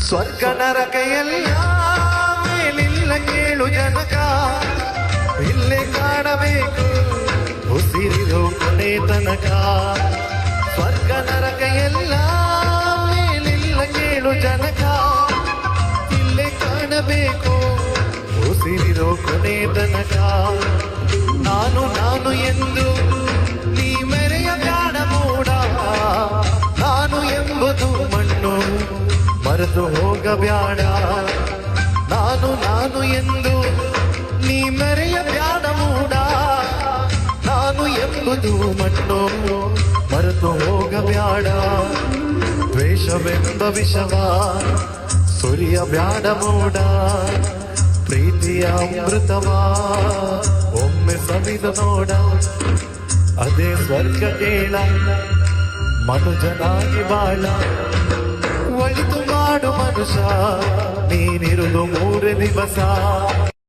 ಸ್ವರ್ಗ ನರಕ ಎಲ್ಲ ಮೇಲಿಲ್ಲ ಕೇಳು ಜನಕ, ಇಲ್ಲೇ ಕಾಣಬೇಕು ಉಸಿರಿರೋ ಕೊನೆ ತನಕ. ಸ್ವರ್ಗ ನರಕ ಎಲ್ಲ ಮೇಲಿಲ್ಲ ಕೇಳು ಜನಕ, ಇಲ್ಲೇ ಕಾಣಬೇಕು ಉಸಿರಿರೋ ಕೊನೆ ತನಕ. ನಾನು ನಾನು ಎಂದು ನೀ ಮೆರೆಯ ಬ್ಯಾಡ ಮೂಡ, ನಾನು ಎಂಬುದು ಮಣ್ಣು ಮರೆತು ಹೋಗಬ್ಯಾಡ. ನಾನು ನಾನು ಎಂದು ನೀ ಮೆರೆಯ ಬ್ಯಾಡ ಮೂಡ, ನಾನು ಎಂಬುದು ಮಣ್ಣು ಮರೆತು ಹೋಗಬ್ಯಾಡ. ದ್ವೇಷವೆಂಬ ವಿಷವ ಸುರಿಯ ಬ್ಯಾಡ ಮೂಡ, ಪ್ರೀತಿಯ ಅಮೃತವ ಒಮ್ಮೆ ಸವಿದು ನೋಡ. ಅದೇ ಸ್ವರ್ಗ ಕೇಳ ಮನುಜನಾಗಿ ಬಾಳ, ಒಳಿತು ಮಾಡು ಮನುಷ್ಯ ನೀನಿರುವುದು 3 ದಿವಸ.